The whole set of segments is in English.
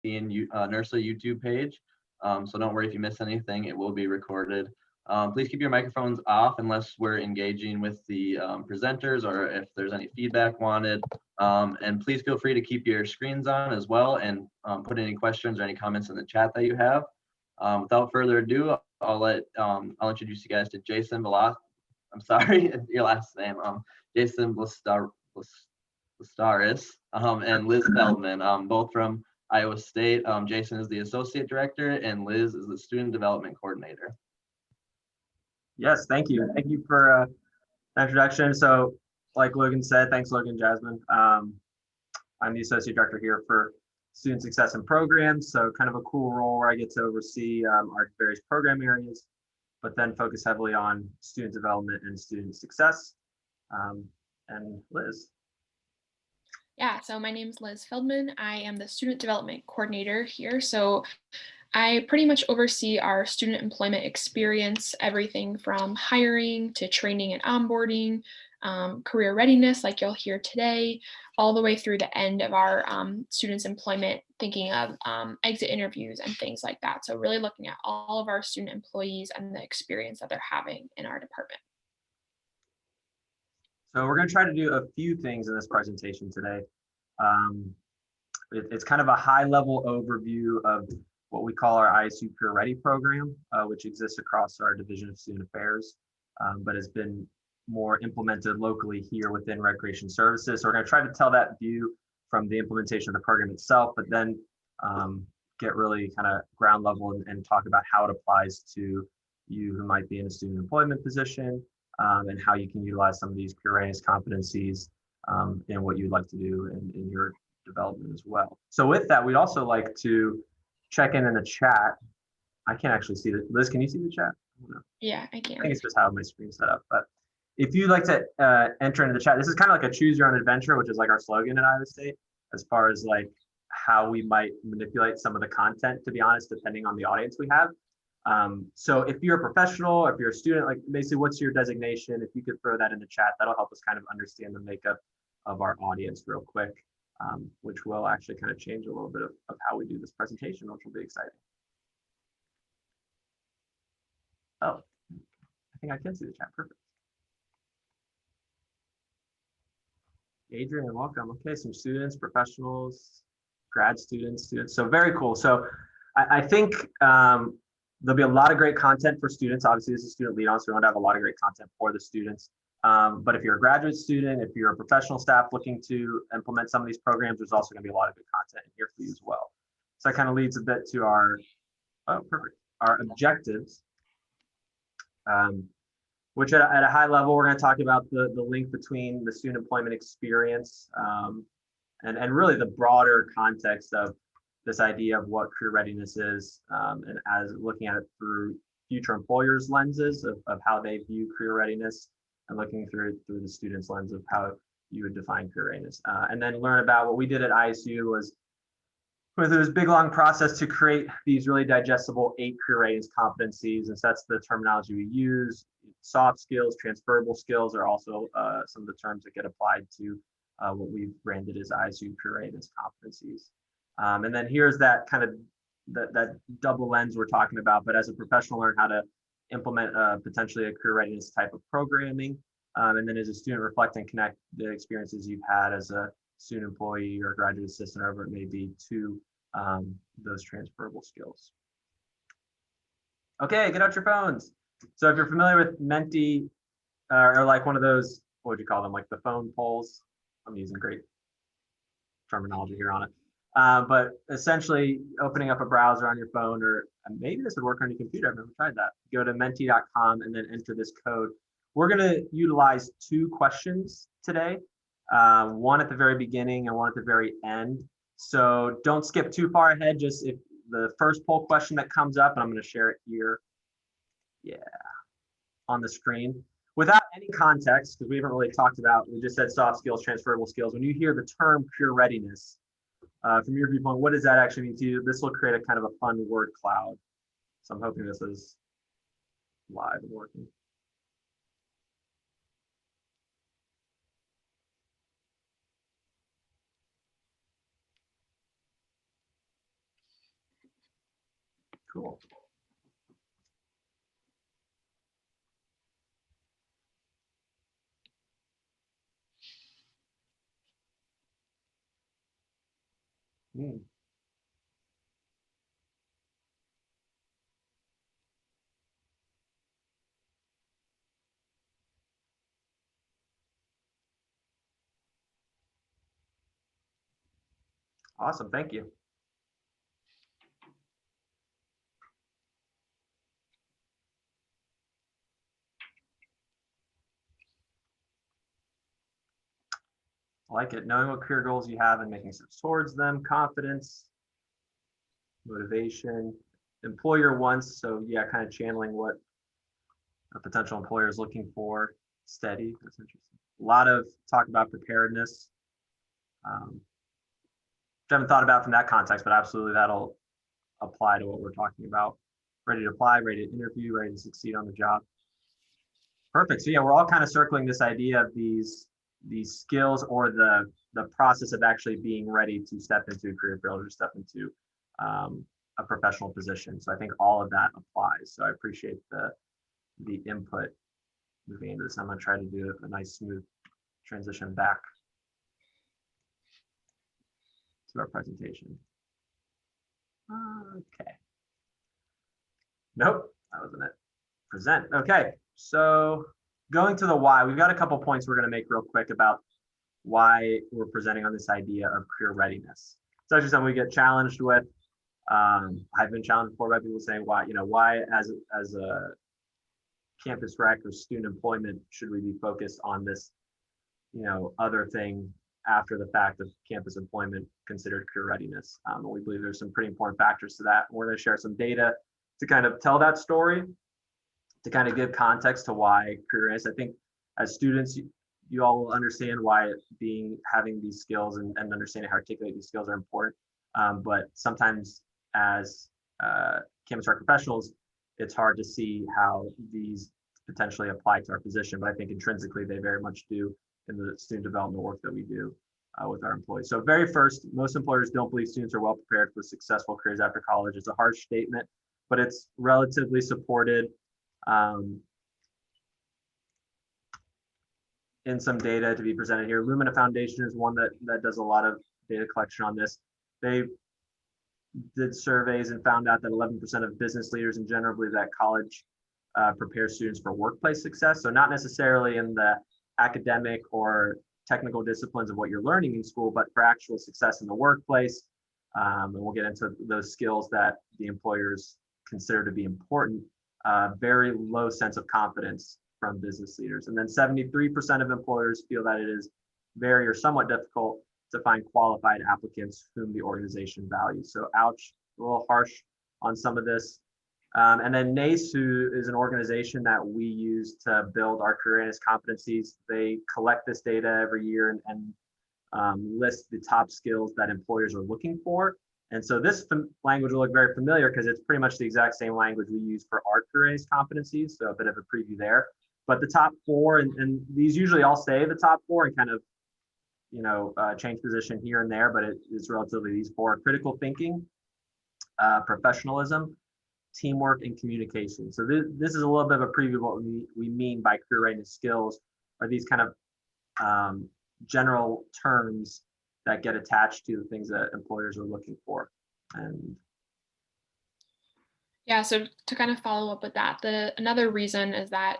Nursa YouTube page. So don't worry if you miss anything, it will be recorded. Please keep your microphones off unless we're engaging with the presenters or if there's any feedback wanted. And please feel free to keep your screens on as well and put any questions or any comments in the chat that you have. Without further ado, I'll introduce you guys to Jason Velas. I'm sorry, your last name. Jason Blastaris and Liz Feldman, both from Iowa State. Jason is the associate director and Liz is the student development coordinator. Yes, thank you. Thank you for the introduction. So like Logan said, thanks Logan, Jasmine. I'm the associate director here for student success and programs. So kind of a cool role where I get to oversee our various program areas, but then focus heavily on student development and student success. And Liz. Yeah, so my name is Liz Feldman. I am the student development coordinator here. So I pretty much oversee our student employment experience, everything from hiring to training and onboarding, career readiness, like you'll hear today, all the way through the end of our students' employment, thinking of exit interviews and things like that. So really looking at all of our student employees and the experience that they're having in our department. So we're going to try to do a few things in this presentation today. It's kind of a high-level overview of what we call our ISU Career Ready program, which exists across our Division of Student Affairs, but has been more implemented locally here within Recreation Services. So we're going to try to tell that view from the implementation of the program itself, but then get really kind of ground level and talk about how it applies to you who might be in a student employment position, and how you can utilize some of these career readiness competencies in what you'd like to do in your development as well. So with that, we'd also like to check in the chat. I can't actually see it. Liz, can you see the chat? Yeah, I can. I think it's just how my screen set up. But if you'd like to enter into the chat, this is kind of like a choose your own adventure, which is like our slogan at Iowa State, as far as like how we might manipulate some of the content, to be honest, depending on the audience we have. So if you're a professional, if you're a student, like basically what's your designation? If you could throw that in the chat, that'll help us kind of understand the makeup of our audience real quick, which will actually kind of change a little bit of how we do this presentation, which will be exciting. Oh, I think I can see the chat, perfect. Adrian, welcome. Okay, some students, professionals, grad students. So very cool. So I think there'll be a lot of great content for students. Obviously, this is student lead on, so we want to have a lot of great content for the students. But if you're a graduate student, if you're a professional staff looking to implement some of these programs, there's also going to be a lot of good content here for you as well. So that kind of leads a bit to our, our objectives, which at a high level, we're going to talk about the link between the student employment experience and really the broader context of this idea of what career readiness is, and as looking at it through future employers' lenses of how they view career readiness, and looking through the students' lens of how you would define career readiness. And then learn about what we did at ISU was with this big long process to create these really digestible 8 career readiness competencies. And so that's the terminology we use. Soft skills, transferable skills are also some of the terms that get applied to what we've branded as ISU career readiness competencies. And then here's that kind of that double lens we're talking about, but as a professional, learn how to implement potentially a career readiness type of programming. And then as a student, reflect and connect the experiences you've had as a student employee or graduate assistant, or whatever it may be, to those transferable skills. Okay, get out your phones. So if you're familiar with Menti, or like one of those, what would you call them, like the phone polls? I'm using great terminology here on it. But essentially opening up a browser on your phone, or maybe this would work on your computer, I've never tried that. Go to menti.com and then enter this code. We're gonna utilize 2 questions today, one at the very beginning and one at the very end. So don't skip too far ahead, just if the first poll question that comes up, and I'm gonna share it here, on the screen. Without any context, because we haven't really talked about, we just said soft skills, transferable skills. When you hear the term career readiness, from your viewpoint, what does that actually mean to you? This will create a kind of a fun word cloud. So I'm hoping this is live and working. Cool. Awesome, thank you. I like it. Knowing what career goals you have and making steps towards them, confidence, motivation, employer wants. So yeah, kind of channeling what a potential employer is looking for. Steady, that's interesting. A lot of talk about preparedness. Which I haven't thought about from that context, but absolutely that'll apply to what we're talking about. Ready to apply, ready to interview, ready to succeed on the job. Perfect. So yeah, we're all kind of circling this idea of these skills or the process of actually being ready to step into a career field or step into a professional position. So I think all of that applies. So I appreciate the input moving into this. I'm going to try to do a nice smooth transition back to our presentation. Okay. Nope, that wasn't it. Present. Okay, so going to the why, we've got a couple points we're going to make real quick about why we're presenting on this idea of career readiness. It's actually something we get challenged with. I've been challenged before by people saying why as a campus rec or student employment should we be focused on this other thing after the fact of campus employment considered career readiness. We believe there's some pretty important factors to that. We're going to share some data to kind of tell that story, to kind of give context to why career readiness. I think as students, you all will understand why having these skills and understanding how to articulate these skills are important. But sometimes as campus rec professionals, it's hard to see how these potentially apply to our position. But I think intrinsically they very much do in the student development work that we do with our employees. So very first, most employers don't believe students are well prepared for successful careers after college. It's a harsh statement, but it's relatively supported in some data to be presented here. Lumina Foundation is one that does a lot of data collection on this. They did surveys and found out that 11% of business leaders in general believe that college prepares students for workplace success. So not necessarily in the academic or technical disciplines of what you're learning in school, but for actual success in the workplace. And we'll get into those skills that the employers consider to be important. Very low sense of confidence from business leaders. And then 73% of employers feel that it is very or somewhat difficult to find qualified applicants whom the organization values. So ouch, a little harsh on some of this. And then NACE, who is an organization that we use to build our career readiness competencies, they collect this data every year and list the top skills that employers are looking for. And so this language will look very familiar because it's pretty much the exact same language we use for our career readiness competencies. So a bit of a preview there. But the top four, and these usually all stay the top four and kind of change position here and there, but it's relatively these four: critical thinking, professionalism, teamwork, and communication. So this is a little bit of a preview of what we mean by career readiness skills, are these kind of general terms that get attached to the things that employers are looking for. And yeah, so to kind of follow up with that, another reason is that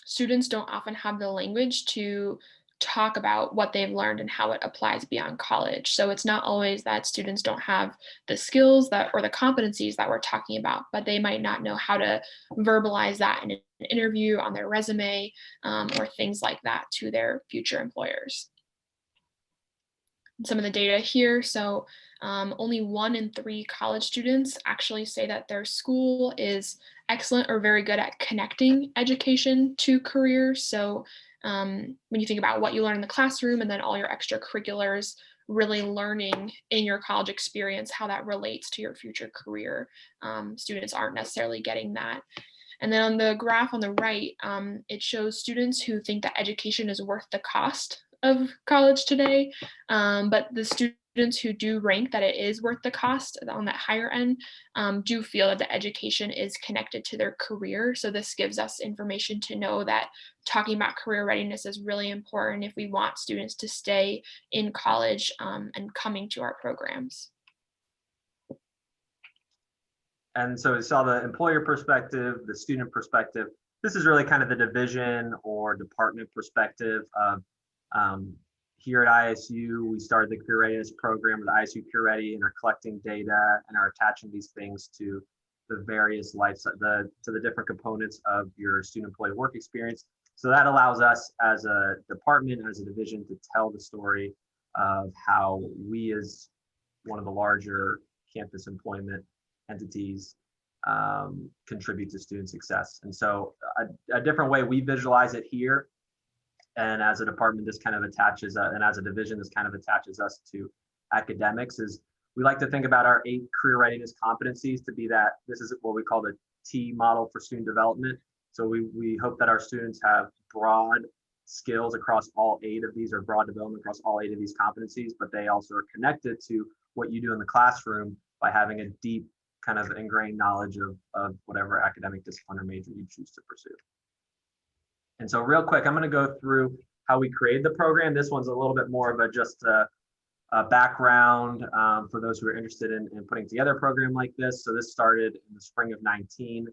students don't often have the language to talk about what they've learned and how it applies beyond college. So it's not always that students don't have the skills or the competencies that we're talking about, but they might not know how to verbalize that in an interview, on their resume, or things like that to their future employers. Some of the data here. So only 1 in 3 college students actually say that their school is excellent or very good at connecting education to careers. So when you think about what you learn in the classroom and then all your extracurriculars, really learning in your college experience how that relates to your future career, students aren't necessarily getting that. And then on the graph on the right, it shows students who think that education is worth the cost of college today, but the students students who do rank that it is worth the cost on that higher end do feel that the education is connected to their career. So this gives us information to know that talking about career readiness is really important if we want students to stay in college and coming to our programs. And so we saw the employer perspective, the student perspective. This is really kind of the division or department perspective of here at ISU, we started the Career Readiness program with ISU Career Ready and are collecting data and are attaching these things to the various to the different components of your student employee work experience. So that allows us as a department, as a division, to tell the story of how we as one of the larger campus employment entities contribute to student success. And so a different way we visualize it here, and as a department, this kind of attaches, and as a division, this kind of attaches us to academics, is we like to think about our 8 career readiness competencies to be that this is what we call the T model for student development. So we hope that our students have broad skills across all 8 of these, or broad development across all 8 of these competencies, but they also are connected to what you do in the classroom by having a deep kind of ingrained knowledge of whatever academic discipline or major you choose to pursue. And so real quick, I'm going to go through how we created the program. This one's a little bit more of just a background for those who are interested in putting together a program like this. So this started in the spring of 19.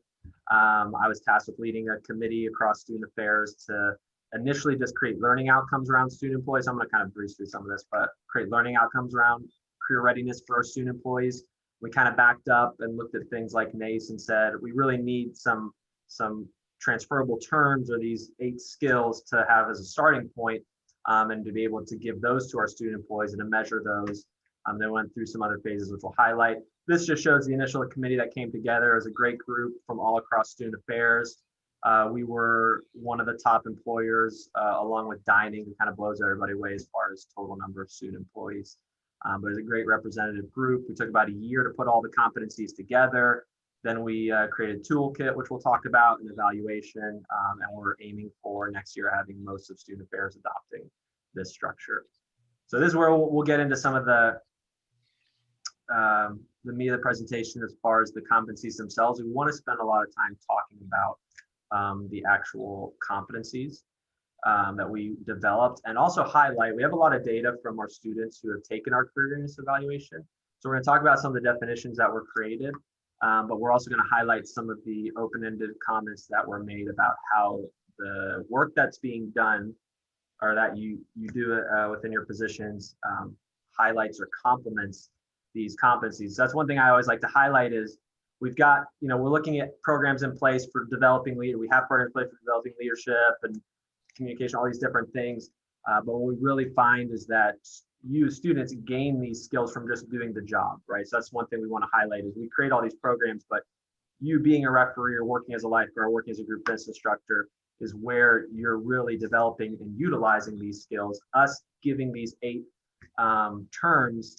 I was tasked with leading a committee across student affairs to initially just create learning outcomes around student employees. I'm going to kind of breeze through some of this, but create learning outcomes around career readiness for our student employees. We kind of backed up and looked at things like NACE and said, we really need some transferable terms or these 8 skills to have as a starting point, and to be able to give those to our student employees and to measure those. They went through some other phases, which we'll highlight. This just shows the initial committee that came together as a great group from all across student affairs. We were one of the top employers, along with dining, who kind of blows everybody away as far as total number of student employees. But it's a great representative group. We took about a year to put all the competencies together. Then we created a toolkit, which we'll talk about, and evaluation, and we're aiming for next year having most of student affairs adopting this structure. So this is where we'll get into some of the meat of the presentation as far as the competencies themselves. We want to spend a lot of time talking about the actual competencies that we developed, and also highlight, we have a lot of data from our students who have taken our career readiness evaluation. So we're going to talk about some of the definitions that were created. But we're also going to highlight some of the open-ended comments that were made about how the work that's being done, or that you do within your positions, highlights or complements these competencies. So that's one thing I always like to highlight is we've got, we're looking at programs in place for developing leader. We have programs in place for developing leadership and communication, all these different things. But what we really find is that you students gain these skills from just doing the job, right? So that's one thing we want to highlight is we create all these programs, but you being a referee or working as a lifeguard, working as a group fitness instructor is where you're really developing and utilizing these skills. Us giving these 8 terms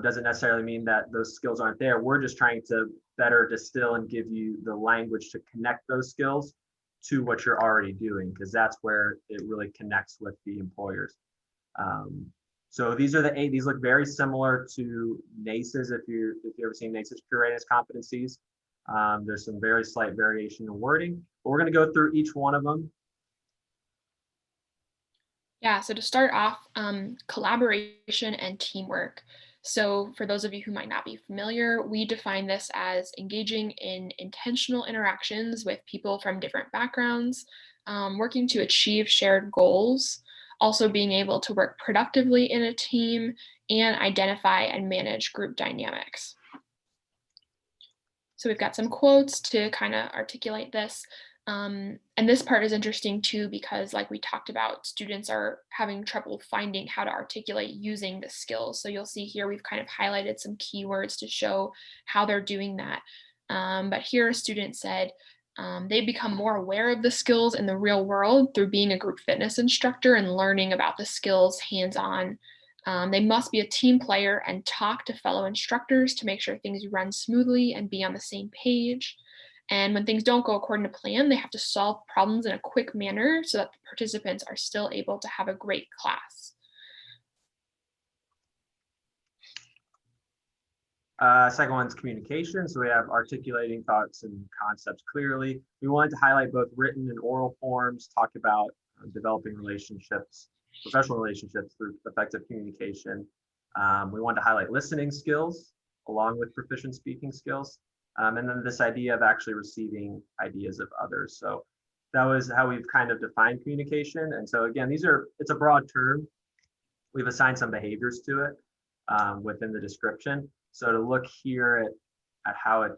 doesn't necessarily mean that those skills aren't there. We're just trying to better distill and give you the language to connect those skills to what you're already doing, because that's where it really connects with the employers. So these are the 8. These look very similar to NACE's if you've ever seen NACE's career readiness competencies. There's some very slight variation in wording, but we're going to go through each one of them. Yeah, so to start off, collaboration and teamwork. So for those of you who might not be familiar, we define this as engaging in intentional interactions with people from different backgrounds, working to achieve shared goals, also being able to work productively in a team, and identify and manage group dynamics. So we've got some quotes to kind of articulate this. And this part is interesting too, because like we talked about, students are having trouble finding how to articulate using the skills. So you'll see here, we've kind of highlighted some keywords to show how they're doing that. But here a student said, they become more aware of the skills in the real world through being a group fitness instructor and learning about the skills hands-on. They must be a team player and talk to fellow instructors to make sure things run smoothly and be on the same page. And when things don't go according to plan, they have to solve problems in a quick manner so that the participants are still able to have a great class. Second one's communication. So we have articulating thoughts and concepts clearly. We wanted to highlight both written and oral forms, talk about developing relationships, professional relationships through effective communication. We wanted to highlight listening skills along with proficient speaking skills. And then this idea of actually receiving ideas of others. So that was how we've kind of defined communication. And so again, it's a broad term. We've assigned some behaviors to it within the description. So to look here at how it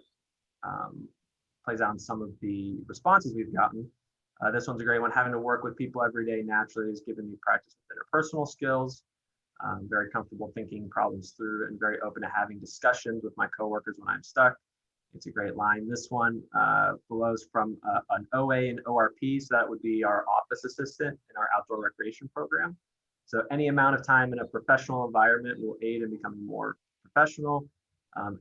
plays out in some of the responses we've gotten, this one's a great one. Having to work with people every day naturally has given me practice with interpersonal skills. Very comfortable thinking problems through and very open to having discussions with my coworkers when I'm stuck. It's a great line. This one flows from an OA and ORP, so that would be our office assistant in our outdoor recreation program. So any amount of time in a professional environment will aid in becoming more professional.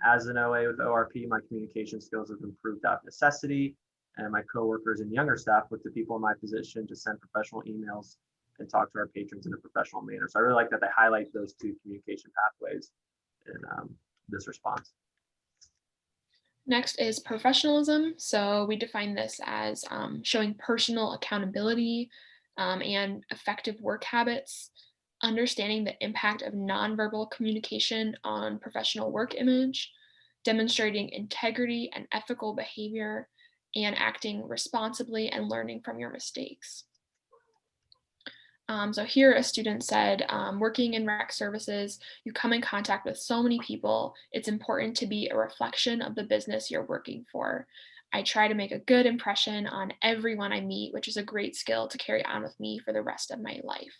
As an OA with ORP, my communication skills have improved out of necessity, and my coworkers and younger staff look to people in my position to send professional emails and talk to our patrons in a professional manner. So I really like that they highlight those two communication pathways in this response. Next is professionalism. So we define this as showing personal accountability and effective work habits, understanding the impact of nonverbal communication on professional work image, demonstrating integrity and ethical behavior, and acting responsibly and learning from your mistakes. So here a student said, working in rec services, you come in contact with so many people. It's important to be a reflection of the business you're working for. I try to make a good impression on everyone I meet, which is a great skill to carry on with me for the rest of my life.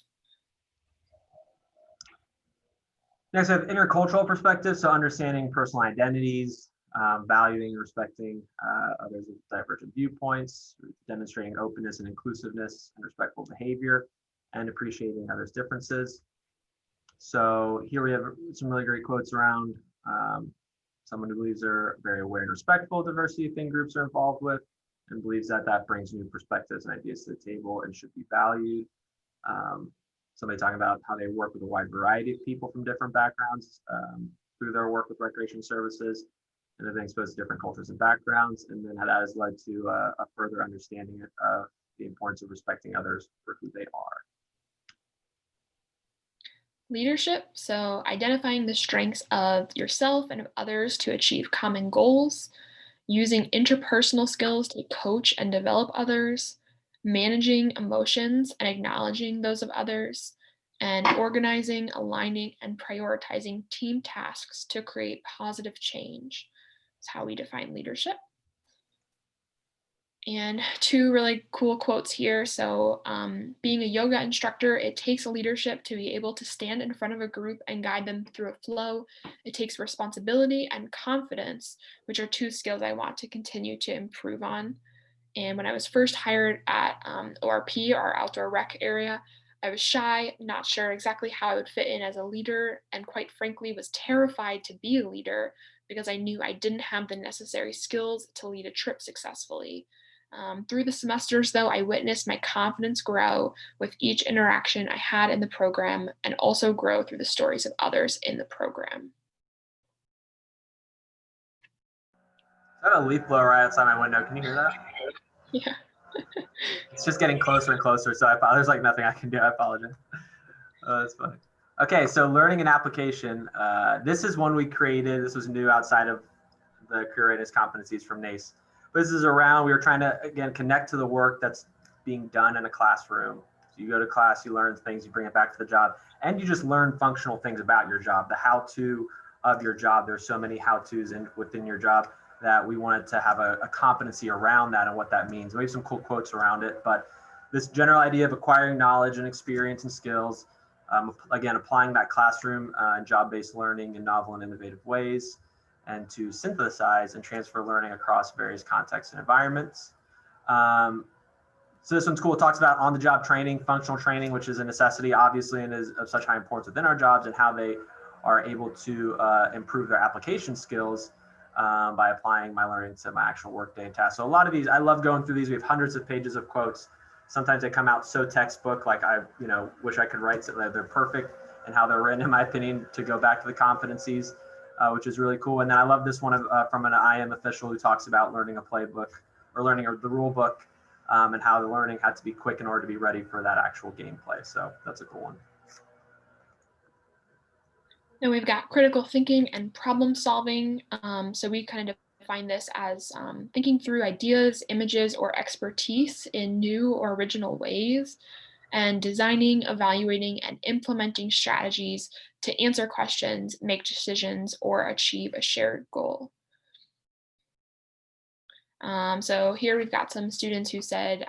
Next, I have intercultural perspectives, so understanding personal identities, valuing and respecting others with divergent viewpoints, demonstrating openness and inclusiveness and respectful behavior, and appreciating others' differences. So here we have some really great quotes around someone who believes they're very aware and respectful of diversity thing groups are involved with, and believes that that brings new perspectives and ideas to the table and should be valued. Somebody talking about how they work with a wide variety of people from different backgrounds through their work with recreation services, and have been exposed to different cultures and backgrounds, and then how that has led to a further understanding of the importance of respecting others for who they are. Leadership, so identifying the strengths of yourself and of others to achieve common goals, using interpersonal skills to coach and develop others, managing emotions and acknowledging those of others, and organizing, aligning, and prioritizing team tasks to create positive change. That's how we define leadership. And two really cool quotes here. So being a yoga instructor, it takes a leadership to be able to stand in front of a group and guide them through a flow. It takes responsibility and confidence, which are two skills I want to continue to improve on. And when I was first hired at ORP, our outdoor rec area, I was shy, not sure exactly how I would fit in as a leader, and quite frankly was terrified to be a leader because I knew I didn't have the necessary skills to lead a trip successfully. Through the semesters, though, I witnessed my confidence grow with each interaction I had in the program, and also grow through the stories of others in the program. I have a leaf blower right outside my window. Can you hear that? Yeah. It's just getting closer and closer, so there's like nothing I can do. I apologize. That's funny. Okay, so learning and application. This is one we created. This was new outside of the career readiness competencies from NACE. But this is around, we were trying to, again, connect to the work that's being done in a classroom. So you go to class, you learn things, you bring it back to the job, and you just learn functional things about your job, the how-to of your job. There's so many how-tos within your job that we wanted to have a competency around that and what that means. We have some cool quotes around it, but this general idea of acquiring knowledge and experience and skills, again, applying that classroom and job-based learning in novel and innovative ways, and to synthesize and transfer learning across various contexts and environments. So this one's cool. It talks about on-the-job training, functional training, which is a necessity, obviously, and is of such high importance within our jobs, and how they are able to improve their application skills by applying my learning to my actual workday and tasks. So a lot of these, I love going through these. We have hundreds of pages of quotes. Sometimes they come out so textbook, like I wish I could write so that they're perfect and how they're written, in my opinion, to go back to the competencies. which is really cool. And then I love this one from an IM official who talks about learning a playbook or learning the rule book, and how the learning had to be quick in order to be ready for that actual gameplay. So that's a cool one. Then we've got critical thinking and problem solving. So we kind of define this as thinking through ideas, images, or expertise in new or original ways, and designing, evaluating, and implementing strategies to answer questions, make decisions, or achieve a shared goal. So here we've got some students who said,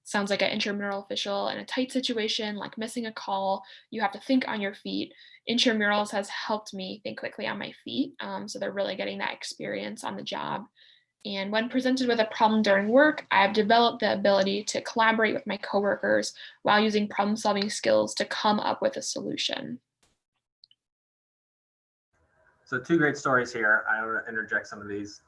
sounds like an intramural official in a tight situation, like missing a call, you have to think on your feet. Intramurals has helped me think quickly on my feet. So they're really getting that experience on the job. And when presented with a problem during work, I have developed the ability to collaborate with my coworkers while using problem-solving skills to come up with a solution. So 2 great stories here. I want to interject some of these.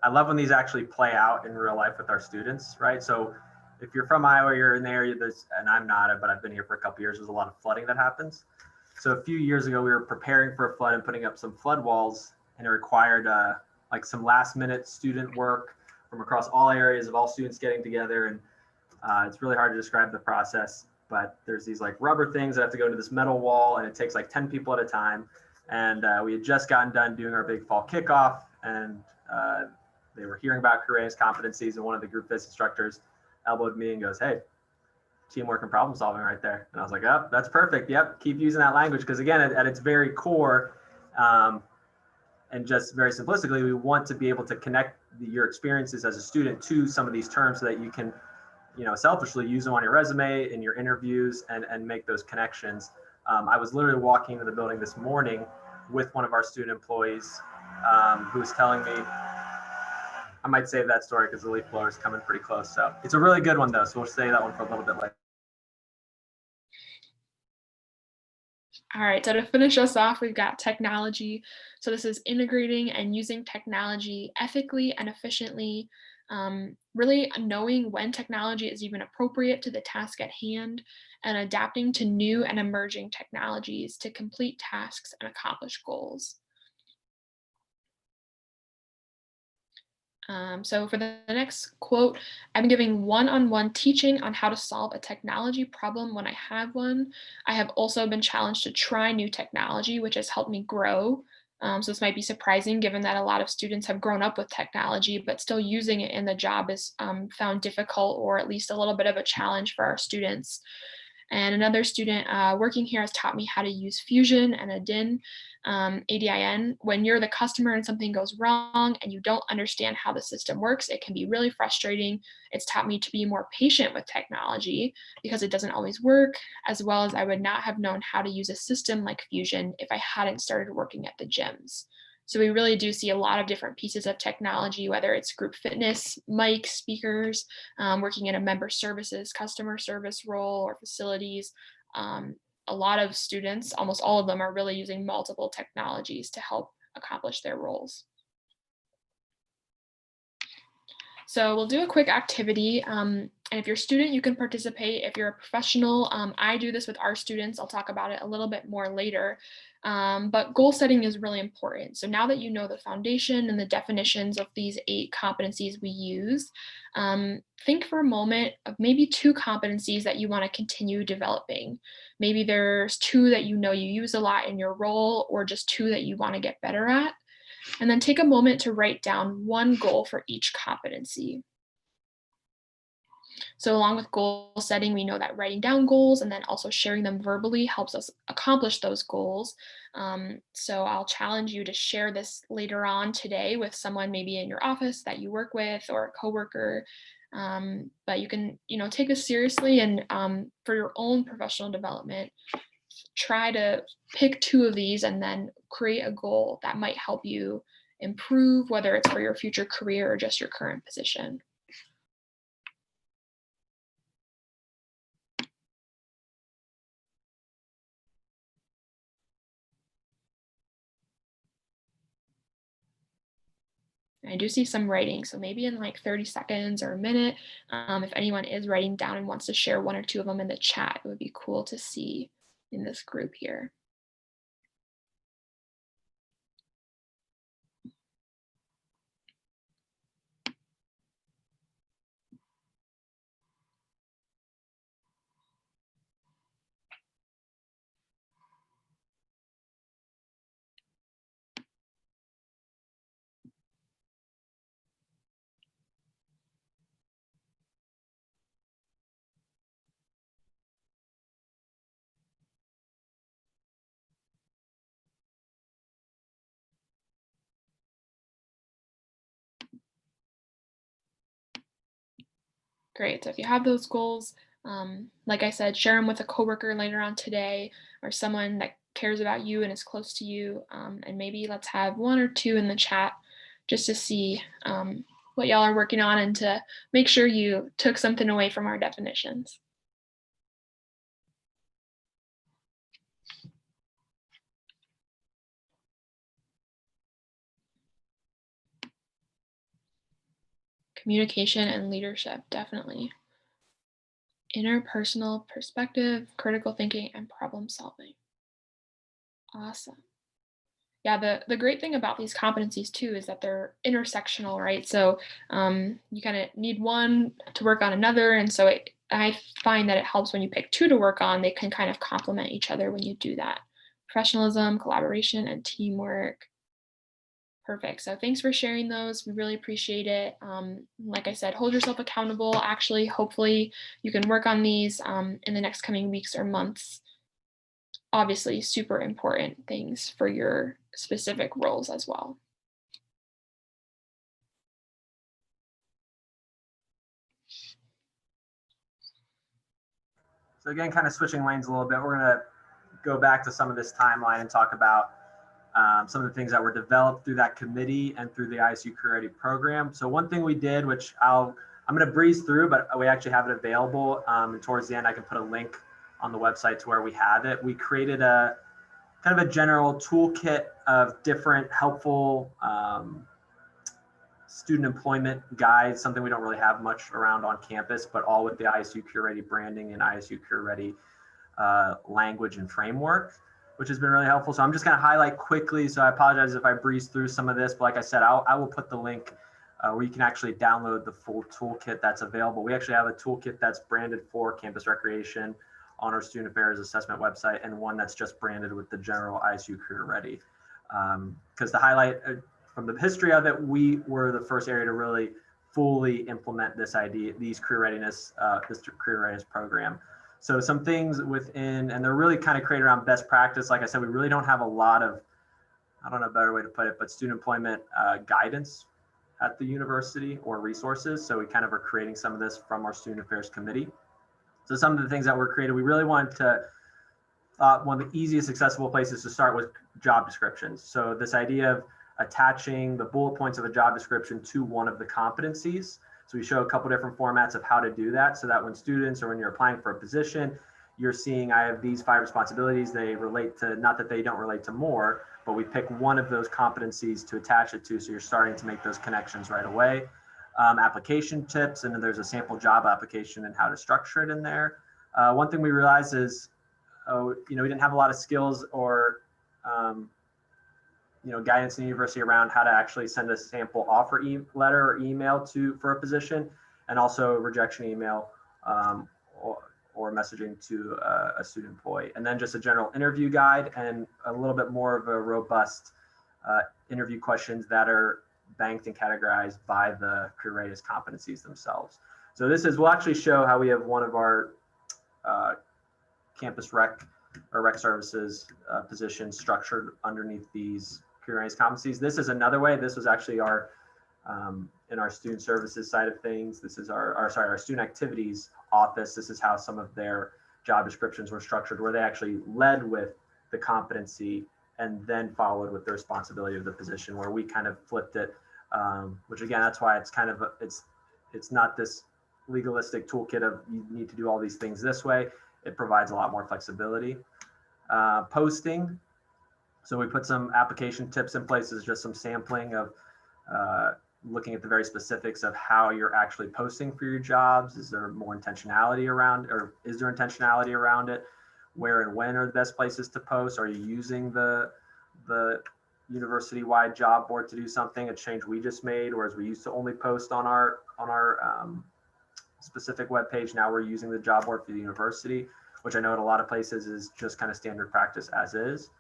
I love when these actually play out in real life with our students, right? So if you're from Iowa, you're in the area, and I'm not, but I've been here for a couple of years, there's a lot of flooding that happens. So a few years ago, we were preparing for a flood and putting up some flood walls, and it required like some last minute student work from across all areas of all students getting together. And it's really hard to describe the process, but there's these like rubber things that have to go into this metal wall, and it takes like 10 people at a time. And we had just gotten done doing our big fall kickoff, and they were hearing about Readiness Competencies, and one of the group phys instructors elbowed me and goes, "Hey, teamwork and problem solving right there." And I was like, "Oh, that's perfect. Yep, keep using that language." Because again, at its very core, and just very simplistically, we want to be able to connect your experiences as a student to some of these terms so that you can, selfishly use them on your resume, in your interviews, and make those connections. I was literally walking into the building this morning with one of our student employees who was telling me, I might save that story because the leaf blower is coming pretty close. So it's a really good one though. So we'll save that one for a little bit later. All right, so to finish us off, we've got technology. So this is integrating and using technology ethically and efficiently, really knowing when technology is even appropriate to the task at hand, and adapting to new and emerging technologies to complete tasks and accomplish goals. So for the next quote, I'm giving one-on-one teaching on how to solve a technology problem when I have one. I have also been challenged to try new technology, which has helped me grow. So this might be surprising given that a lot of students have grown up with technology, but still using it in the job is found difficult, or at least a little bit of a challenge for our students. And another student working here has taught me how to use Fusion and ADIN. When you're the customer and something goes wrong and you don't understand how the system works, it can be really frustrating. It's taught me to be more patient with technology because it doesn't always work, as well as I would not have known how to use a system like Fusion if I hadn't started working at the gyms. So we really do see a lot of different pieces of technology, whether it's group fitness, mics, speakers, working in a member services, customer service role, or facilities. A lot of students, almost all of them, are really using multiple technologies to help accomplish their roles. So we'll do a quick activity. And if you're a student, you can participate. If you're a professional, I do this with our students. I'll talk about it a little bit more later. But goal setting is really important. So now that you know the foundation and the definitions of these 8 competencies we use, think for a moment of maybe 2 competencies that you want to continue developing. Maybe there's 2 that you know you use a lot in your role, or just 2 that you want to get better at. And then take a moment to write down 1 goal for each competency. So along with goal setting, we know that writing down goals and then also sharing them verbally helps us accomplish those goals. So I'll challenge you to share this later on today with someone maybe in your office that you work with, or a coworker. But you can, take this seriously, and for your own professional development, try to pick 2 of these and then create a goal that might help you improve, whether it's for your future career or just your current position. I do see some writing, so maybe in like 30 seconds or a minute, if anyone is writing down and wants to share 1 or 2 of them in the chat, it would be cool to see in this group here. Great. So if you have those goals, like I said, share them with a coworker later on today or someone that cares about you and is close to you. And maybe let's have one or two in the chat just to see what y'all are working on and to make sure you took something away from our definitions. Communication and leadership, definitely. Interpersonal perspective, critical thinking, and problem solving. Awesome. Yeah, the great thing about these competencies too is that they're intersectional, right? So you kind of need one to work on another, and so I find that it helps when you pick two to work on. They can kind of complement each other when you do that. Professionalism, collaboration, and teamwork. Perfect. So thanks for sharing those. We really appreciate it. Like I said, hold yourself accountable. Actually, hopefully, you can work on these in the next coming weeks or months. Obviously, super important things for your specific roles as well. So again, kind of switching lanes a little bit, we're going to go back to some of this timeline and talk about some of the things that were developed through that committee and through the ISU Career Ready program. So one thing we did, which I'm going to breeze through, but we actually have it available. And towards the end, I can put a link on the website to where we have it. We created a kind of a general toolkit of different helpful student employment guides, something we don't really have much around on campus, but all with the ISU Career Ready branding and ISU Career Ready language and framework, which has been really helpful. So I'm just going to highlight quickly. So I apologize if I breeze through some of this, but like I said, I will put the link where you can actually download the full toolkit that's available. We actually have a toolkit that's branded for campus recreation on our student affairs assessment website, and one that's just branded with the general ISU Career Ready. Because the highlight from the history of it, we were the first area to really fully implement this idea, these career readiness, this career readiness program. So some things within, and they're really kind of created around best practice. Like I said, we really don't have a lot of, I don't know a better way to put it, but student employment guidance at the university or resources. So we kind of are creating some of this from our student affairs committee. So some of the things that were created, we really wanted to, one of the easiest accessible places to start was job descriptions. So this idea of attaching the bullet points of a job description to one of the competencies. So we show a couple different formats of how to do that, so that when students or when you're applying for a position, you're seeing I have these 5 responsibilities. They relate to, not that they don't relate to more, but we pick one of those competencies to attach it to. So you're starting to make those connections right away. Application tips, and then there's a sample job application and how to structure it in there. One thing we realized is, we didn't have a lot of skills or guidance in the university around how to actually send a sample offer letter or email for a position, and also rejection email or messaging to a student employee. And then just a general interview guide and a little bit more of a robust interview questions that are banked and categorized by the career readiness competencies themselves. So we'll actually show how we have one of our campus rec or rec services positions structured underneath these career readiness competencies. This is another way. This was actually our in our student services side of things. This is our student activities office. This is how some of their job descriptions were structured, where they actually led with the competency and then followed with the responsibility of the position, where we kind of flipped it, which again, that's why it's kind of, it's not this legalistic toolkit of you need to do all these things this way. It provides a lot more flexibility. Posting. So we put some application tips in place. As just some sampling of looking at the very specifics of how you're actually posting for your jobs. Is there more intentionality around, or is there intentionality around it? Where and when are the best places to post? Are you using the university-wide job board to do something, a change we just made, whereas we used to only post on our specific web page. Now we're using the job board for the university, which I know in a lot of places is just kind of standard practice as is.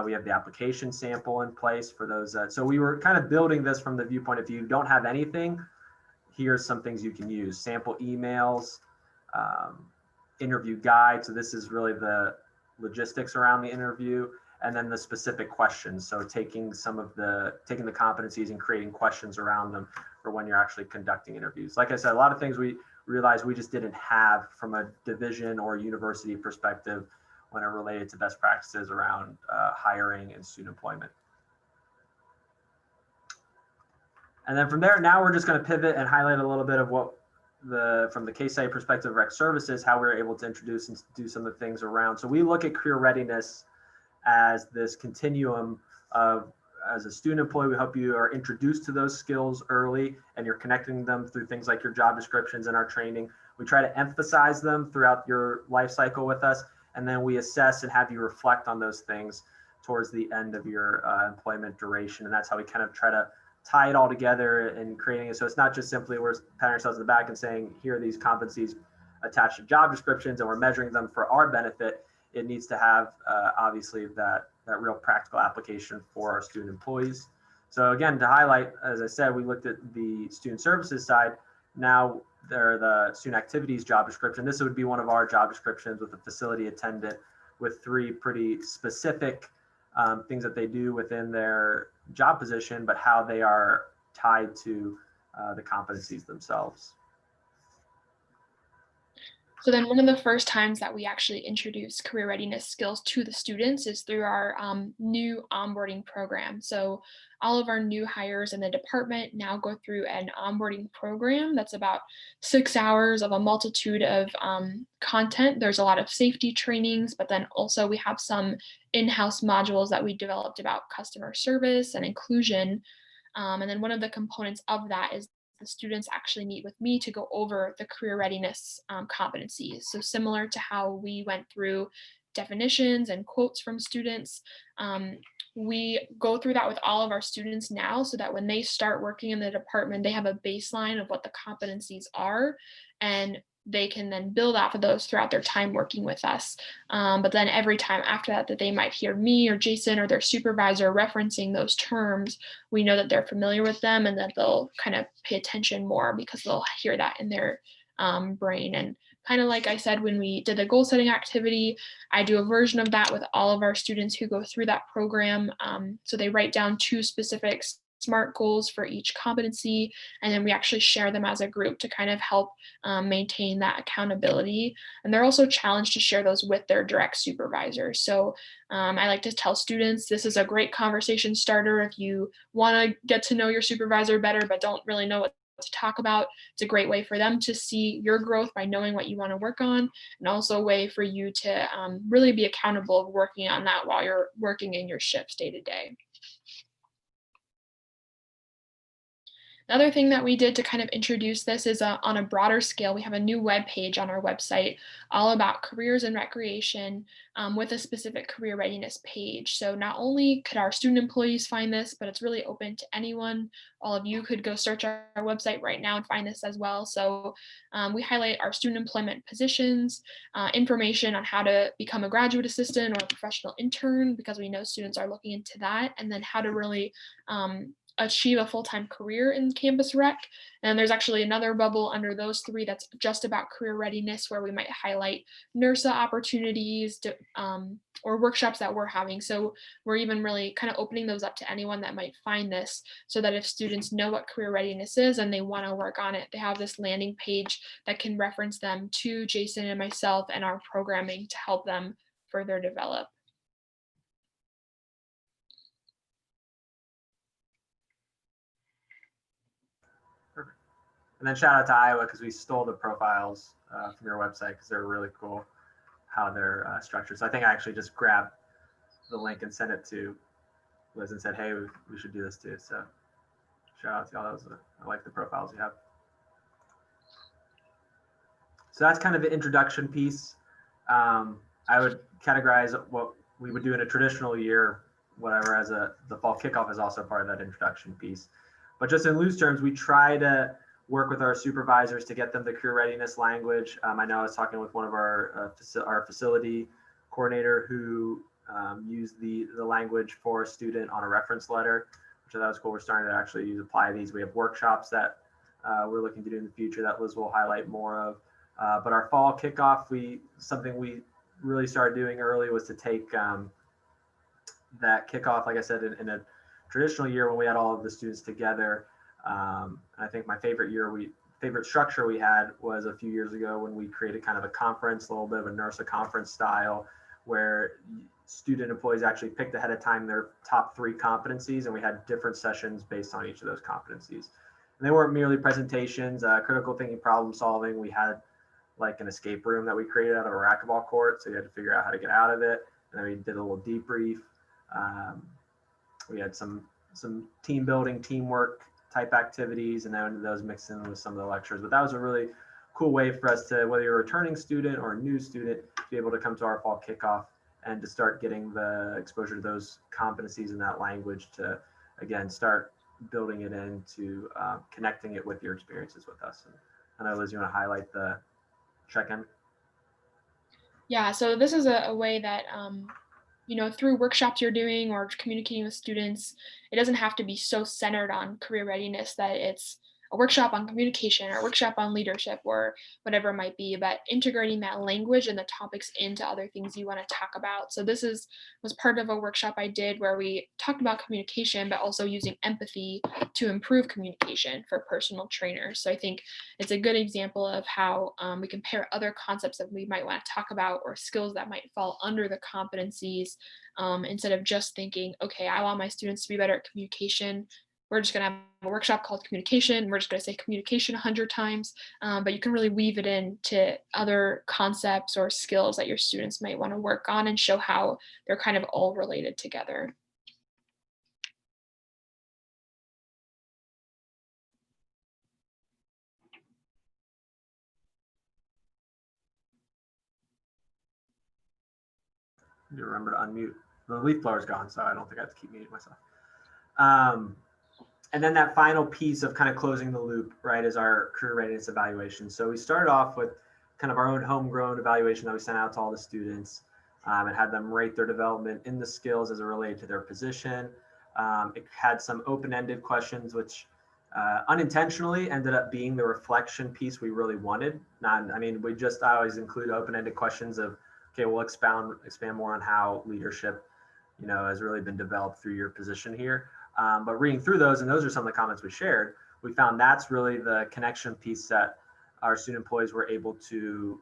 We have the application sample in place for those. So we were kind of building this from the viewpoint, if you don't have anything, here's some things you can use. Sample emails, interview guide. So this is really the logistics around the interview, and then the specific questions. So taking the competencies and creating questions around them for when you're actually conducting interviews. Like I said, a lot of things we realized we just didn't have from a division or university perspective when it related to best practices around hiring and student employment. And then from there, now we're just going to pivot and highlight a little bit of what from the case study perspective of rec services, how we were able to introduce and do some of the things around. So we look at career readiness as this continuum of, as a student employee, we hope you are introduced to those skills early and you're connecting them through things like your job descriptions and our training. We try to emphasize them throughout your life cycle with us, and then we assess and have you reflect on those things towards the end of your employment duration. And that's how we kind of try to tie it all together and creating it. So it's not just simply we're patting ourselves in the back and saying, here are these competencies attached to job descriptions and we're measuring them for our benefit. It needs to have obviously that real practical application for our student employees. So again, to highlight, as I said, we looked at the student services side. Now they're the student activities job description. This would be one of our job descriptions with a facility attendant with 3 pretty specific things that they do within their job position, but how they are tied to the competencies themselves. So then one of the first times that we actually introduce career readiness skills to the students is through our new onboarding program. So all of our new hires in the department now go through an onboarding program that's about 6 hours of a multitude of content. There's a lot of safety trainings, but then also we have some in-house modules that we developed about customer service and inclusion. And then one of the components of that is the students actually meet with me to go over the career readiness competencies. So similar to how we went through definitions and quotes from students, we go through that with all of our students now so that when they start working in the department, they have a baseline of what the competencies are, and they can then build off of those throughout their time working with us. But then every time after that, that they might hear me or Jason or their supervisor referencing those terms, we know that they're familiar with them and that they'll kind of pay attention more because they'll hear that in their brain. And kind of like I said, when we did the goal setting activity, I do a version of that with all of our students who go through that program. So they write down 2 specific SMART goals for each competency, and then we actually share them as a group to kind of help maintain that accountability. And they're also challenged to share those with their direct supervisors. So I like to tell students this is a great conversation starter if you want to get to know your supervisor better but don't really know what to talk about. It's a great way for them to see your growth by knowing what you want to work on, and also a way for you to really be accountable of working on that while you're working in your shifts day to day. Another thing that we did to kind of introduce this is on a broader scale, we have a new web page on our website all about careers and recreation with a specific career readiness page. So not only could our student employees find this, but it's really open to anyone. All of you could go search our website right now and find this as well. So we highlight our student employment positions, information on how to become a graduate assistant or a professional intern, because we know students are looking into that, and then how to really achieve a full-time career in campus rec. And there's actually another bubble under those 3 that's just about career readiness, where we might highlight NERSA opportunities or workshops that we're having. So we're even really kind of opening those up to anyone that might find this, so that if students know what career readiness is and they want to work on it, they have this landing page that can reference them to Jason and myself and our programming to help them further develop. And then shout out to Iowa because we stole the profiles from your website because they're really cool how they're structured. So I think I actually just grabbed the link and sent it to Liz and said, hey, we should do this too. So shout out to all those. I like the profiles you have. So that's kind of the introduction piece. I would categorize what we would do in a traditional year, whatever, as the fall kickoff is also part of that introduction piece. But just in loose terms, we try to work with our supervisors to get them the career readiness language. I know I was talking with one of our facility coordinator who used the language for a student on a reference letter, which I thought was cool. We're starting to actually apply these. We have workshops that we're looking to do in the future that Liz will highlight more of. But our fall kickoff, something we really started doing early was to take that kickoff, like I said, in a traditional year when we had all of the students together. I think my favorite favorite structure we had was a few years ago when we created kind of a conference, a little bit of a NERSA conference style, where student employees actually picked ahead of time their top 3 competencies, and we had different sessions based on each of those competencies. And they weren't merely presentations, critical thinking, problem solving. We had like an escape room that we created out of a racquetball court, so you had to figure out how to get out of it. And then we did a little debrief. We had some team building, teamwork type activities, and then those mixed in with some of the lectures. But that was a really cool way for us to, whether you're a returning student or a new student, to be able to come to our fall kickoff and to start getting the exposure to those competencies and that language to, again, start building it into connecting it with your experiences with us. And I know, Liz, you want to highlight the check-in? Yeah, so this is a way that, through workshops you're doing or communicating with students, it doesn't have to be so centered on career readiness that it's a workshop on communication or a workshop on leadership or whatever it might be, but integrating that language and the topics into other things you want to talk about. So this was part of a workshop I did where we talked about communication, but also using empathy to improve communication for personal trainers. So I think it's a good example of how we can pair other concepts that we might want to talk about or skills that might fall under the competencies, instead of just thinking, okay, I want my students to be better at communication. We're just going to have a workshop called communication. We're just going to say communication 100 times, but you can really weave it into other concepts or skills that your students might want to work on and show how they're kind of all related together. You remember to unmute. The leaf blower's gone, so I don't think I have to keep muting myself. And then that final piece of kind of closing the loop, right, is our career readiness evaluation. So we started off with kind of our own homegrown evaluation that we sent out to all the students, and had them rate their development in the skills as it related to their position. It had some open-ended questions, which unintentionally ended up being the reflection piece we really wanted. I always include open-ended questions of, okay, we'll expand more on how leadership, has really been developed through your position here. But reading through those, and those are some of the comments we shared, we found that's really the connection piece that our student employees were able to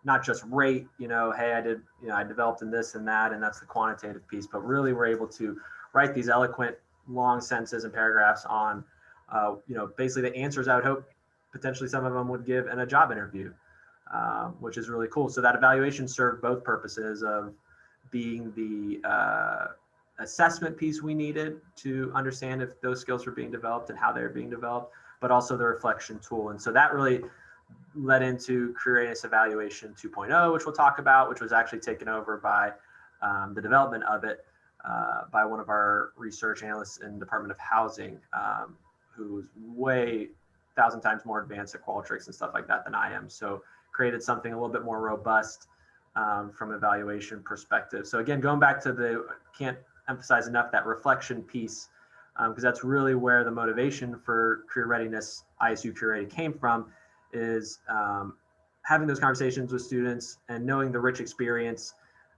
not just rate, hey, I developed in this and that, and that's the quantitative piece, but really we're able to write these eloquent, long sentences and paragraphs on, basically the answers I would hope potentially some of them would give in a job interview, which is really cool. So that evaluation served both purposes of being the assessment piece we needed to understand if those skills were being developed and how they're being developed, but also the reflection tool. And so that really led into Career Readiness Evaluation 2.0, which we'll talk about, which was actually taken over by the development of it by one of our research analysts in the Department of Housing, who's way 1,000 times more advanced at Qualtrics and stuff like that than I am. So created something a little bit more robust from an evaluation perspective. So again, going back to can't emphasize enough that reflection piece, because that's really where the motivation for career readiness, ISU Career Ready, came from, is having those conversations with students and knowing the rich experience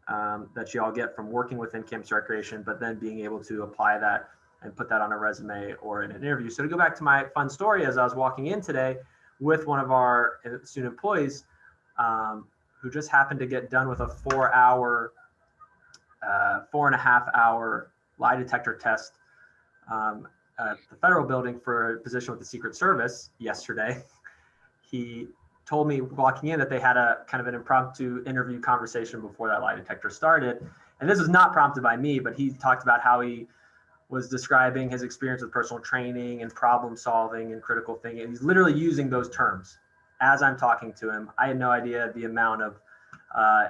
that you all get from working within campus recreation, but then being able to apply that and put that on a resume or in an interview. So to go back to my fun story, as I was walking in today with one of our student employees who just happened to get done with a 4.5-hour lie detector test at the federal building for a position with the Secret Service yesterday. He told me walking in that they had a kind of an impromptu interview conversation before that lie detector started. And this was not prompted by me, but he talked about how he was describing his experience with personal training and problem solving and critical thinking. And he's literally using those terms as I'm talking to him. I had no idea the amount of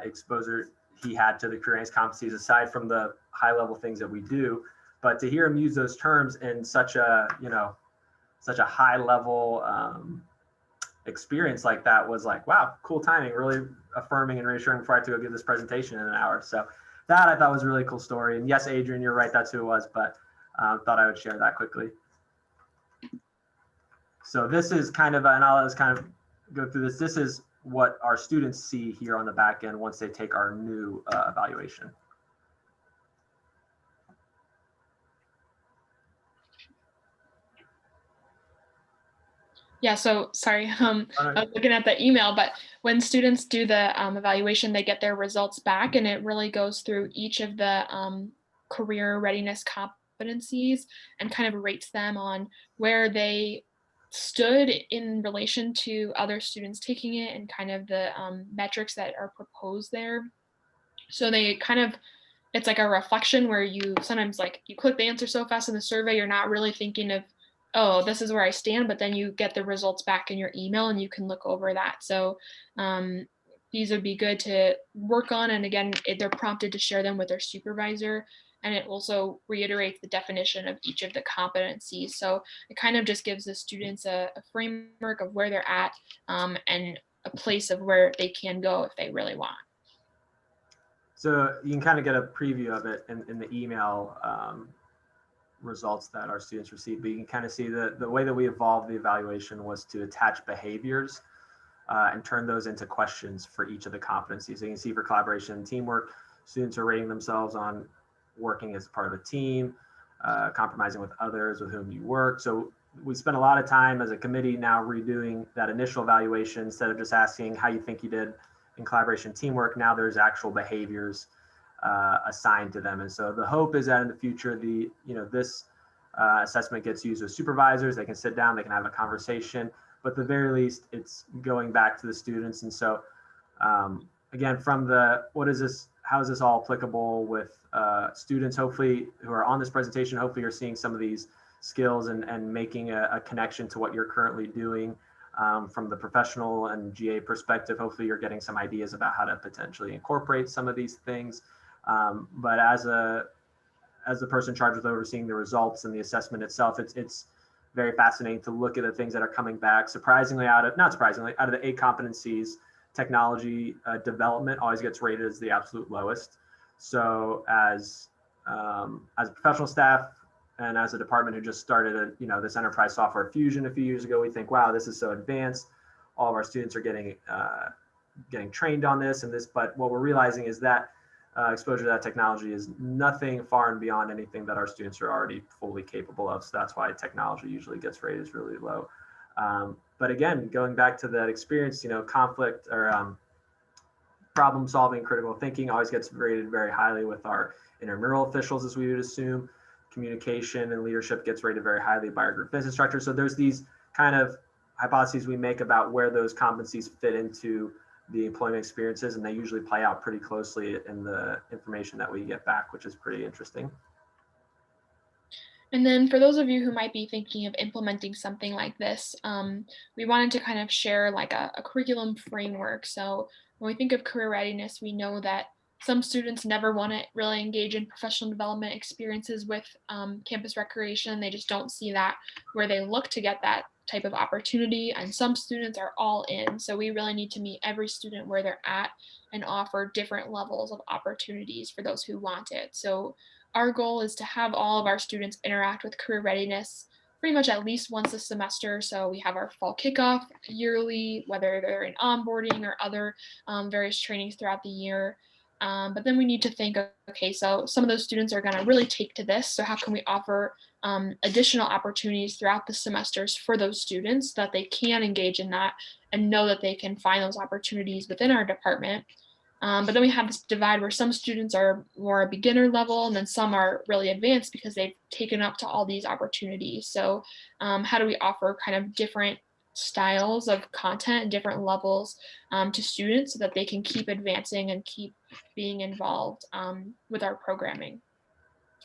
exposure he had to the career readiness competencies, aside from the high level things that we do. But to hear him use those terms in such a high level experience like that was like, wow, cool timing, really affirming and reassuring before I have to go give this presentation in an hour. So that I thought was a really cool story. And yes, Adrian, you're right, that's who it was, but thought I would share that quickly. So this is kind of, and I'll just kind of go through this. This is what our students see here on the back end once they take our new evaluation. Yeah, so sorry, All I right. was looking at the email, but when students do the evaluation, they get their results back, and it really goes through each of the career readiness competencies and kind of rates them on where they stood in relation to other students taking it and kind of the metrics that are proposed there. So they kind of it's like a reflection where you sometimes like you click the answer so fast in the survey, you're not really thinking of, oh, this is where I stand, but then you get the results back in your email and you can look over that. So these would be good to work on. And again, they're prompted to share them with their supervisor. And it also reiterates the definition of each of the competencies. So it kind of just gives the students a framework of where they're at and a place of where they can go if they really want. So you can kind of get a preview of it in the email results that our students received, but you can kind of see the way that we evolved the evaluation was to attach behaviors and turn those into questions for each of the competencies. So you can see for collaboration and teamwork, students are rating themselves on working as part of a team, compromising with others with whom you work. So we spent a lot of time as a committee now redoing that initial evaluation instead of just asking how you think you did in collaboration and teamwork. Now there's actual behaviors assigned to them. And so the hope is that in the future, this assessment gets used with supervisors. They can sit down, they can have a conversation, but at the very least, it's going back to the students. And so again, from how is this all applicable with students, hopefully, who are on this presentation, hopefully you're seeing some of these skills and making a connection to what you're currently doing from the professional and GA perspective. Hopefully you're getting some ideas about how to potentially incorporate some of these things. But as the person charged with overseeing the results and the assessment itself, it's very fascinating to look at the things that are coming back. Not surprisingly, out of the 8 competencies, technology development always gets rated as the absolute lowest. So as a professional staff and as a department who just started this enterprise software fusion a few years ago, we think, wow, this is so advanced. All of our students are getting trained on this and this, but what we're realizing is that exposure to that technology is nothing far and beyond anything that our students are already fully capable of. So that's why technology usually gets rated really low. But again, going back to that experience, conflict or problem solving, critical thinking always gets rated very highly with our intramural officials, as we would assume. Communication and leadership gets rated very highly by our group business instructors. So there's these kind of hypotheses we make about where those competencies fit into the employment experiences, and they usually play out pretty closely in the information that we get back, which is pretty interesting. And then for those of you who might be thinking of implementing something like this, we wanted to kind of share like a curriculum framework. So when we think of career readiness, we know that some students never want to really engage in professional development experiences with campus recreation. They just don't see that where they look to get that type of opportunity. And some students are all in. So we really need to meet every student where they're at and offer different levels of opportunities for those who want it. So our goal is to have all of our students interact with career readiness pretty much at least once a semester. So we have our fall kickoff yearly, whether they're in onboarding or other various trainings throughout the year. But then we need to think, okay, so some of those students are going to really take to this. So how can we offer additional opportunities throughout the semesters for those students so that they can engage in that and know that they can find those opportunities within our department. But then we have this divide where some students are more beginner level and then some are really advanced because they've taken up to all these opportunities. So how do we offer kind of different styles of content and different levels to students so that they can keep advancing and keep being involved with our programming?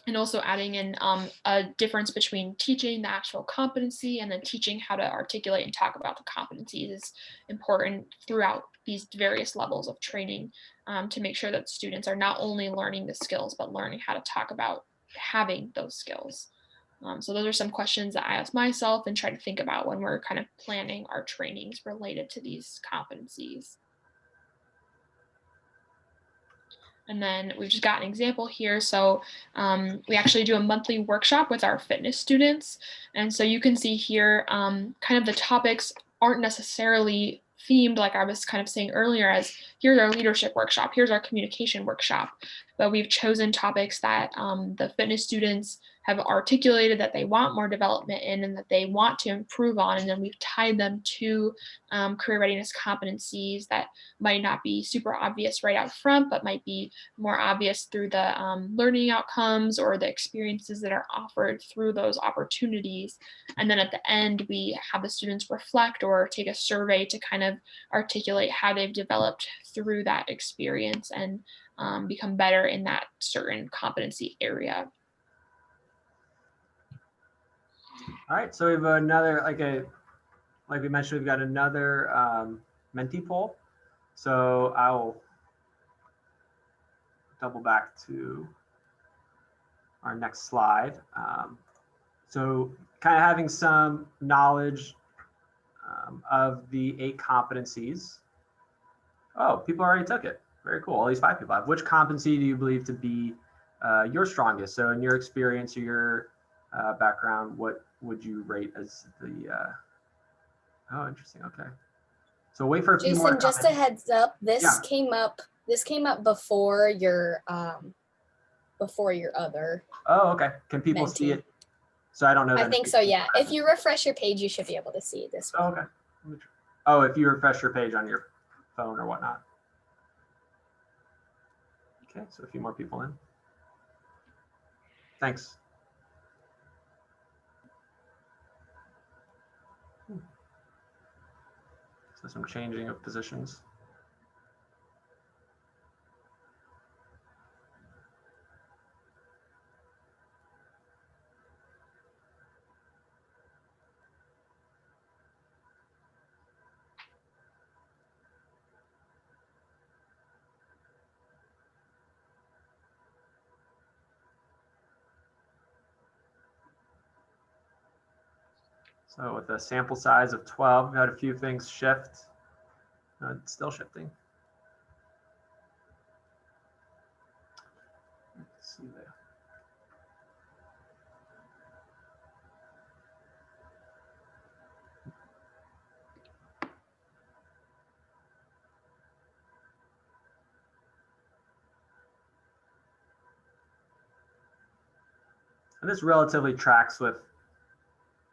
And also adding in a difference between teaching the actual competency and then teaching how to articulate and talk about the competencies is important throughout these various levels of training to make sure that students are not only learning the skills, but learning how to talk about having those skills. So those are some questions that I ask myself and try to think about when we're kind of planning our trainings related to these competencies. And then we've just got an example here. So we actually do a monthly workshop with our fitness students. And so you can see here kind of the topics aren't necessarily themed like I was kind of saying earlier as here's our leadership workshop, here's our communication workshop. but we've chosen topics that the fitness students have articulated that they want more development in and that they want to improve on. And then we've tied them to career readiness competencies that might not be super obvious right out front, but might be more obvious through the learning outcomes or the experiences that are offered through those opportunities. And then at the end, we have the students reflect or take a survey to kind of articulate how they've developed through that experience and become better in that certain competency area. All right, so we have another, like we mentioned, we've got another Menti poll. So I'll double back to our next slide. So kind of having some knowledge of the 8 competencies. Oh, people already took it. Very cool. At least 5 people have. Which competency do you believe to be your strongest? So in your experience or your background, what would you rate as the, oh, interesting. Okay. So wait for a few more. Jason, just a heads up. This Yeah. came up before your other. Oh, okay. Can people Menti. see it? So I don't know. I that think so, yeah. If you refresh your page, you should be able to see this Oh, one. okay. Oh, if you refresh your page on your phone or whatnot. Okay, so a few more people in. Thanks. So some changing of positions. So with a sample size of 12, we had a few things shift. It's still shifting. Let's see there. And this relatively tracks with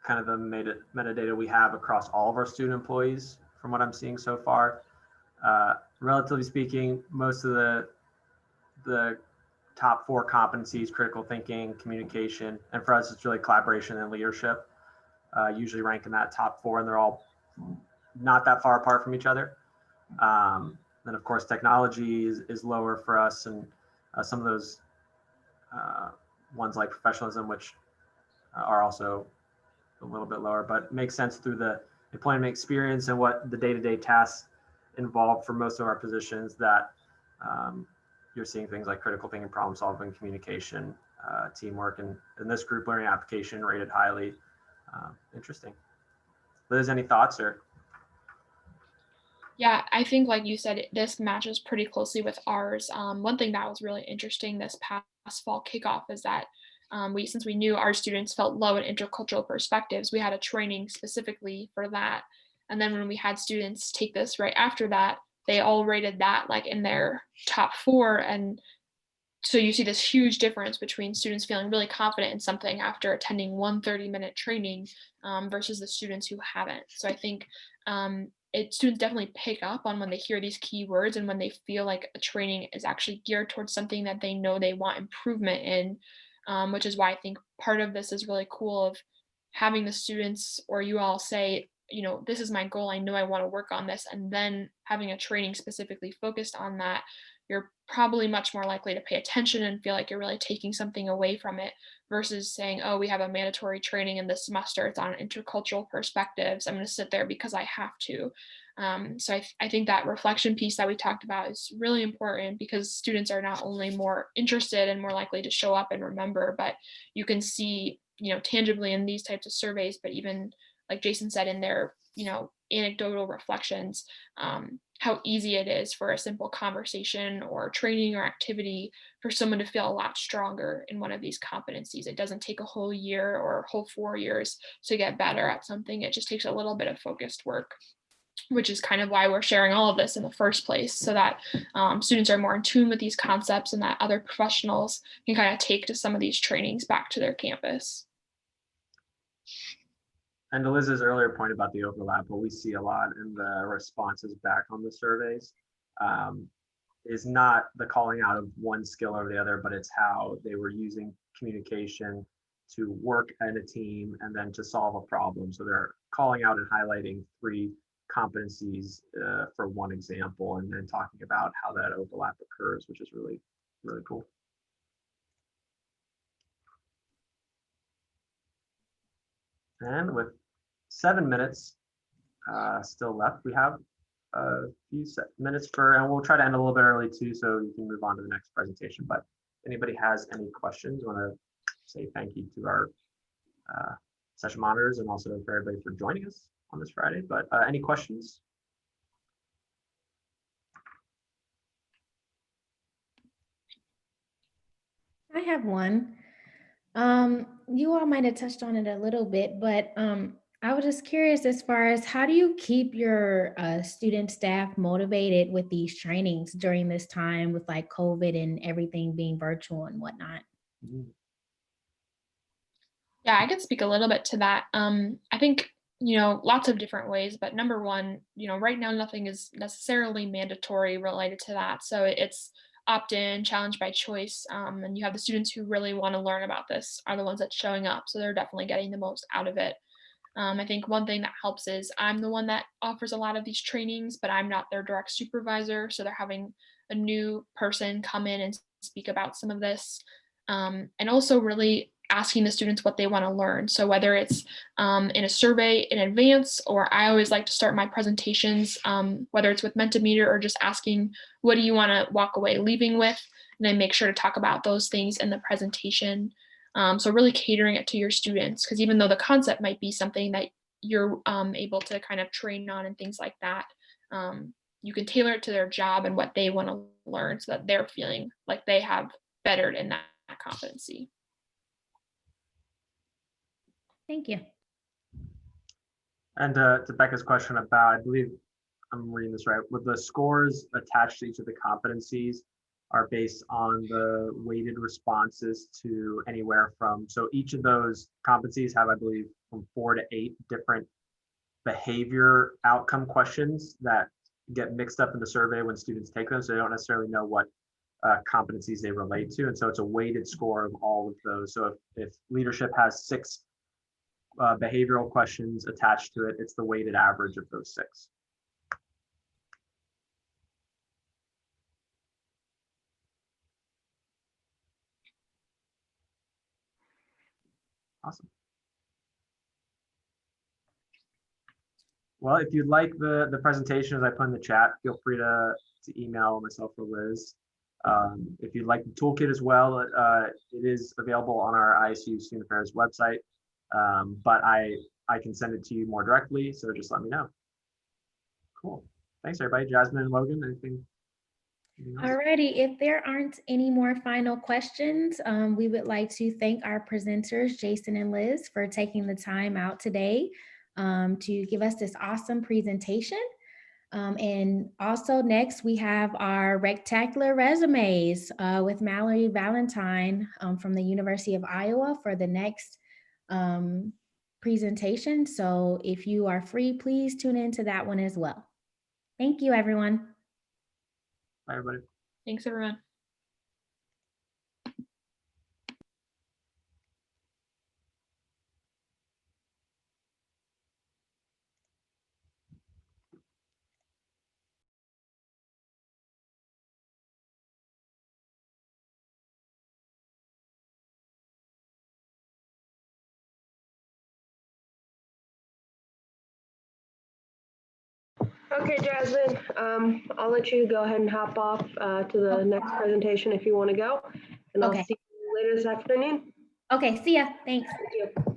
kind of the metadata we have across all of our student employees from what I'm seeing so far. Relatively speaking, most of the top 4 competencies, critical thinking, communication, and for us, it's really collaboration and leadership, usually rank in that top 4, and they're all not that far apart from each other. Then of course, technology is lower for us, and some of those ones like professionalism, which are also a little bit lower, but makes sense through the employment experience and what the day-to-day tasks involved for most of our positions that you're seeing things like critical thinking, problem solving, communication, teamwork, and in this group learning application rated highly. Interesting. Liz, any thoughts or? Yeah, I think like you said, this matches pretty closely with ours. One thing that was really interesting this past fall kickoff is that since we knew our students felt low in intercultural perspectives, we had a training specifically for that. And then when we had students take this right after that, they all rated that like in their top 4. And so you see this huge difference between students feeling really confident in something after attending one 30-minute training versus the students who haven't. So I think students definitely pick up on when they hear these keywords and when they feel like a training is actually geared towards something that they know they want improvement in, which is why I think part of this is really cool of having the students or you all say, you know, this is my goal. I know I want to work on this. And then having a training specifically focused on that, you're probably much more likely to pay attention and feel like you're really taking something away from it versus saying, oh, we have a mandatory training in this semester. It's on intercultural perspectives. I'm going to sit there because I have to. So I think that reflection piece that we talked about is really important because students are not only more interested and more likely to show up and remember, but you can see, you know, tangibly in these types of surveys, but even like Jason said in their, you know, anecdotal reflections, how easy it is for a simple conversation or training or activity for someone to feel a lot stronger in one of these competencies. It doesn't take a whole year or a whole 4 years to get better at something. It just takes a little bit of focused work. which is kind of why we're sharing all of this in the first place, so that students are more in tune with these concepts and that other professionals can kind of take to some of these trainings back to their campus. And to Liz's earlier point about the overlap, what we see a lot in the responses back on the surveys is not the calling out of one skill over the other, but it's how they were using communication to work in a team and then to solve a problem. So they're calling out and highlighting 3 competencies for one example, and then talking about how that overlap occurs, which is really, really cool. And with 7 minutes still left, we have a few minutes and we'll try to end a little bit early too, so you can move on to the next presentation. But if anybody has any questions, I want to say thank you to our session monitors and also for everybody for joining us on this Friday. But any questions? I have one. You all might have touched on it a little bit, but I was just curious as far as how do you keep your student staff motivated with these trainings during this time with like COVID and everything being virtual and whatnot? Yeah, I could speak a little bit to that. I think, lots of different ways, but number one, right now nothing is necessarily mandatory related to that. So it's opt-in, challenge by choice. And you have the students who really want to learn about this are the ones that's showing up. So they're definitely getting the most out of it. I think one thing that helps is I'm the one that offers a lot of these trainings, but I'm not their direct supervisor. So they're having a new person come in and speak about some of this. And also really asking the students what they want to learn. So whether it's in a survey in advance, or I always like to start my presentations, whether it's with Mentimeter or just asking, what do you want to walk away leaving with? And then make sure to talk about those things in the presentation. So really catering it to your students, because even though the concept might be something that you're able to kind of train on and things like that, you can tailor it to their job and what they want to learn so that they're feeling like they have bettered in that competency. Thank you. And to Becca's question about, I believe I'm reading this right, with the scores attached to each of the competencies are based on the weighted responses to anywhere from, so each of those competencies have, I believe, from 4 to 8 different behavior outcome questions that get mixed up in the survey when students take them, so they don't necessarily know what competencies they relate to. And so it's a weighted score of all of those. So if leadership has 6 behavioral questions attached to it, it's the weighted average of those 6. Awesome. Well, if you'd like the presentation as I put in the chat, feel free to email myself or Liz. If you'd like the toolkit as well, it is available on our ISU Student Affairs website, but I can send it to you more directly, so just let me know. Cool. Thanks, everybody. Jasmine and Logan, anything else? Alrighty, if there aren't any more final questions, we would like to thank our presenters, Jason and Liz, for taking the time out today to give us this awesome presentation. And also next we have our rectacular resumes with Mallory Valentine from the University of Iowa for the next presentation. So if you are free, please tune into that one as well. Thank you, everyone. Bye, everybody. Thanks, everyone. Okay, Jasmine, I'll let you go ahead and hop off to the next presentation if you want to go. And I'll Okay. see you later this afternoon. Okay, see ya. Thanks. Thank you.